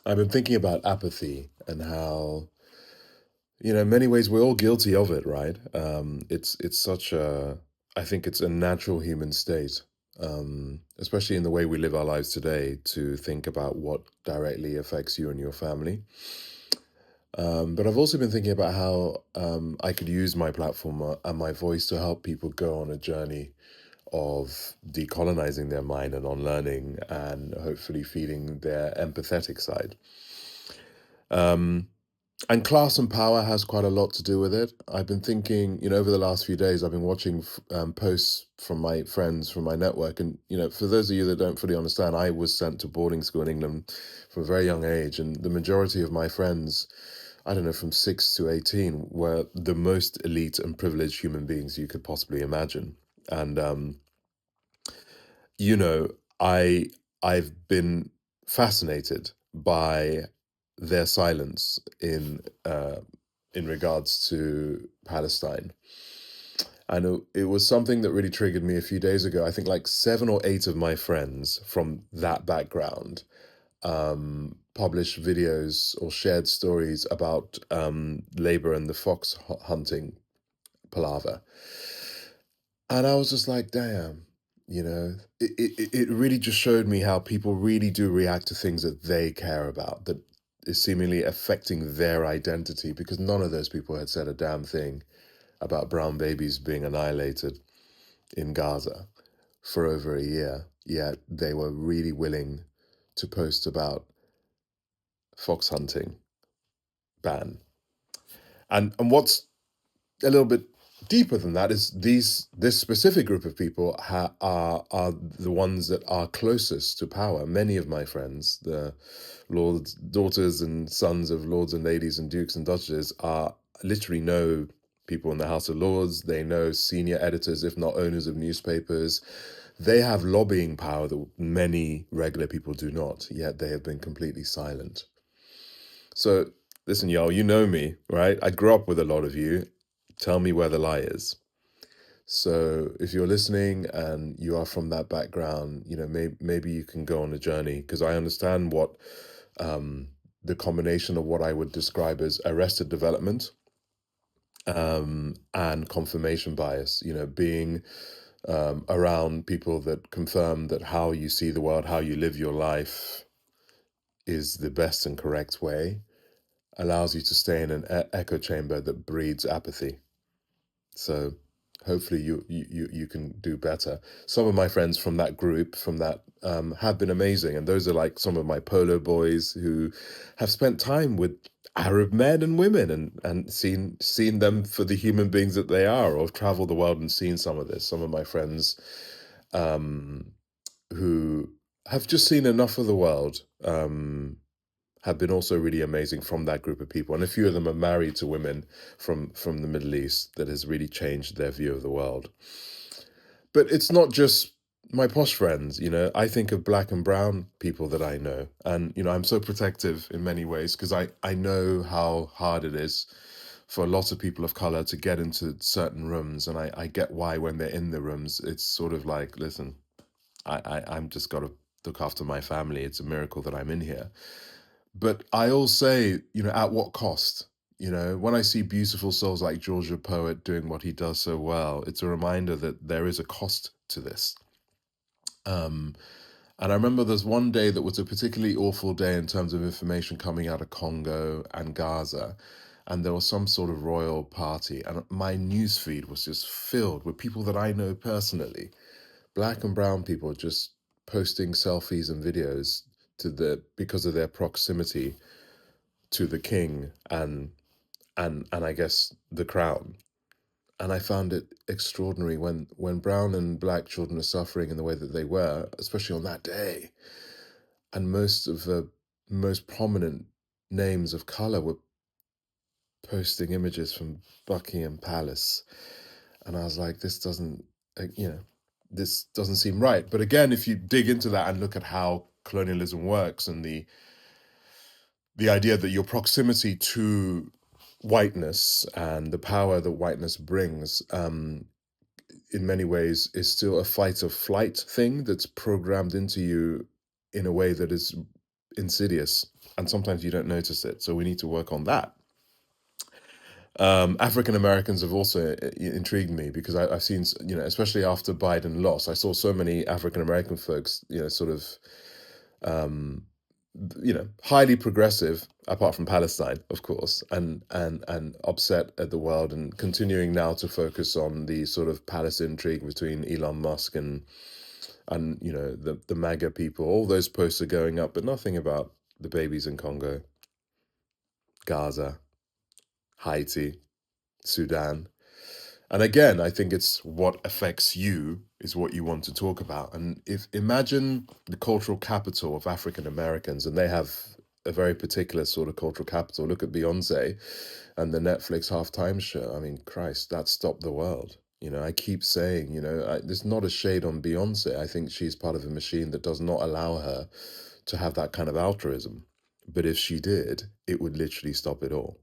I've been thinking about apathy and how, in many ways we're all guilty of it, right? It's such a, I think it's a natural human state, especially in the way we live our lives today, to think about what directly affects you and your family. But I've also been thinking about how I could use my platform and my voice to help people go on a journey of decolonizing their mind and unlearning and hopefully feeding their empathetic side. Um, and class and power has quite a lot to do with it. I've been thinking, over the last few days, I've been watching posts from my friends from my network. And, for those of you that don't fully understand, I was sent to boarding school in England from a very young age. And the majority of my friends, I don't know, from 6 to 18, were the most elite and privileged human beings you could possibly imagine. And, you know, I I've been fascinated by their silence in regards to Palestine. And it was something that really triggered me a few days ago. I think like 7 or 8 of my friends from that background published videos or shared stories about labor and the fox hunting palaver. And I was just like, damn, it really just showed me how people really do react to things that they care about, that is seemingly affecting their identity, because none of those people had said a damn thing about brown babies being annihilated in Gaza for over a year. Yet they were really willing to post about fox hunting ban. And what's a little bit deeper than that is this specific group of people are the ones that are closest to power. Many of my friends, the lords, daughters, and sons of lords and ladies and dukes and duchesses, are literally know people in the House of Lords. They know senior editors, if not owners of newspapers. They have lobbying power that many regular people do not. Yet they have been completely silent. So listen, y'all, you know me, right? I grew up with a lot of you. Tell me where the lie is. So if you're listening and you are from that background, maybe you can go on a journey, because I understand what the combination of what I would describe as arrested development and confirmation bias, being around people that confirm that how you see the world, how you live your life is the best and correct way, allows you to stay in an echo chamber that breeds apathy. So hopefully you can do better. Some of my friends from that group, from that, have been amazing, and those are like some of my polo boys who have spent time with Arab men and women, and seen them for the human beings that they are, or have traveled the world and seen some of this. Some of my friends um, who have just seen enough of the world. Have been also really amazing from that group of people, and a few of them are married to women from the Middle East. That has really changed their view of the world. But it's not just my posh friends. I think of black and brown people that I know, and I'm so protective in many ways, because I know how hard it is for a lot of people of color to get into certain rooms, and I get why when they're in the rooms it's sort of like, listen, I'm just got to look after my family. It's a miracle that I'm in here. But I always say, at what cost? When I see beautiful souls like Georgia Poet doing what he does so well, it's a reminder that there is a cost to this. Um, and I remember there's one day that was a particularly awful day in terms of information coming out of Congo and Gaza. And there was some sort of royal party. And my newsfeed was just filled with people that I know personally, black and brown people, just posting selfies and videos because of their proximity to the king and I guess the crown. And I found it extraordinary when brown and black children are suffering in the way that they were, especially on that day. And most of the most prominent names of color were posting images from Buckingham Palace. And I was like, this doesn't seem right. But again, if you dig into that and look at how colonialism works, and the idea that your proximity to whiteness and the power that whiteness brings, in many ways, is still a fight or flight thing that's programmed into you in a way that is insidious, and sometimes you don't notice it. So we need to work on that. African Americans have also intrigued me because I've seen, especially after Biden lost, I saw so many African American folks, sort of, um, highly progressive, apart from Palestine, of course, and upset at the world, and continuing now to focus on the sort of palace intrigue between Elon Musk and the MAGA people. All those posts are going up, but nothing about the babies in Congo, Gaza, Haiti, Sudan. And again, I think it's what affects you is what you want to talk about. And if imagine the cultural capital of African Americans, and they have a very particular sort of cultural capital. Look at Beyonce and the Netflix halftime show. I mean, Christ, that stopped the world. I keep saying, there's not a shade on Beyonce. I think she's part of a machine that does not allow her to have that kind of altruism. But if she did, it would literally stop it all.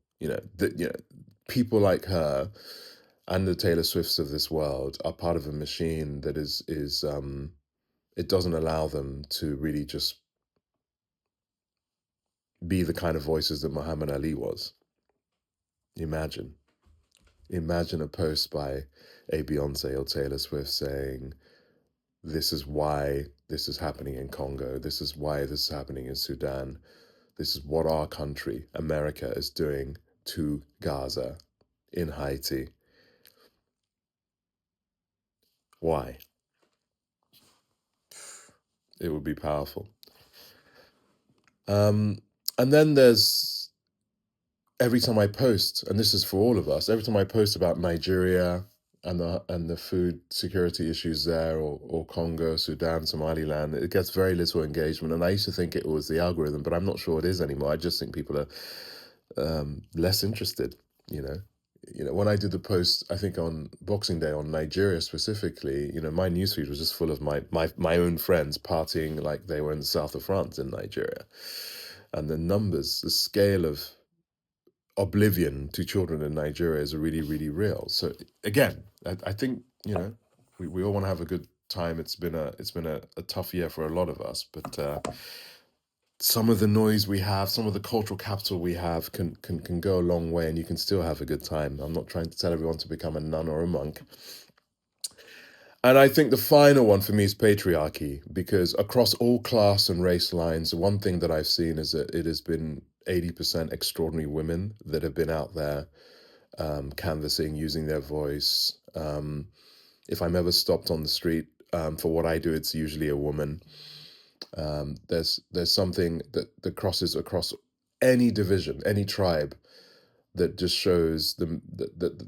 People like her and the Taylor Swifts of this world are part of a machine that is it doesn't allow them to really just be the kind of voices that Muhammad Ali was. Imagine. Imagine a post by a Beyonce or Taylor Swift saying, this is why this is happening in Congo. This is why this is happening in Sudan. This is what our country, America, is doing to Gaza, in Haiti. Why? It would be powerful. And then there's every time I post, and this is for all of us, every time I post about Nigeria and the food security issues there, or Congo, Sudan, Somaliland, it gets very little engagement. And I used to think it was the algorithm, but I'm not sure it is anymore. I just think people are less interested. When I did the post, I think on Boxing Day on Nigeria specifically, my newsfeed was just full of my own friends partying like they were in the south of France in Nigeria. And the numbers, the scale of oblivion to children in Nigeria is really, really real. So again, I think, we all want to have a good time. It's been a tough year for a lot of us, but some of the noise we have, some of the cultural capital we have can go a long way, and you can still have a good time. I'm not trying to tell everyone to become a nun or a monk. And I think the final one for me is patriarchy, because across all class and race lines, one thing that I've seen is that it has been 80% extraordinary women that have been out there canvassing, using their voice. If I'm ever stopped on the street for what I do, it's usually a woman. There's something that crosses across any division, any tribe, that just shows that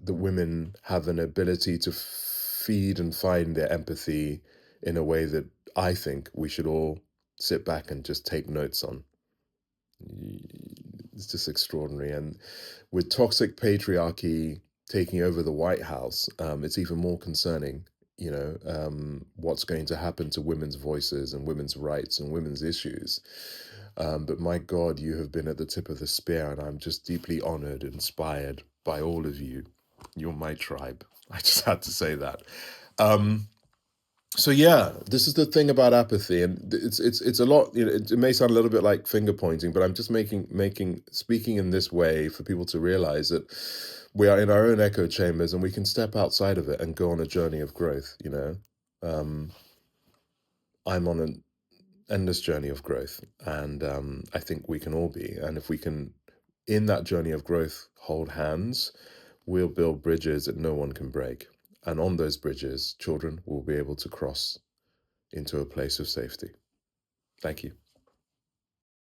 the women have an ability to feed and find their empathy in a way that I think we should all sit back and just take notes on. It's just extraordinary. And with toxic patriarchy taking over the White House, it's even more concerning, what's going to happen to women's voices and women's rights and women's issues. But my God, you have been at the tip of the spear, and I'm just deeply honored, inspired by all of you. You're my tribe. I just had to say that. So yeah, this is the thing about apathy, and it's a lot. It may sound a little bit like finger pointing, but I'm just speaking in this way for people to realize that we are in our own echo chambers, and we can step outside of it and go on a journey of growth. I'm on an endless journey of growth, and I think we can all be. And if we can, in that journey of growth, hold hands, we'll build bridges that no one can break. And on those bridges, children will be able to cross into a place of safety. Thank you.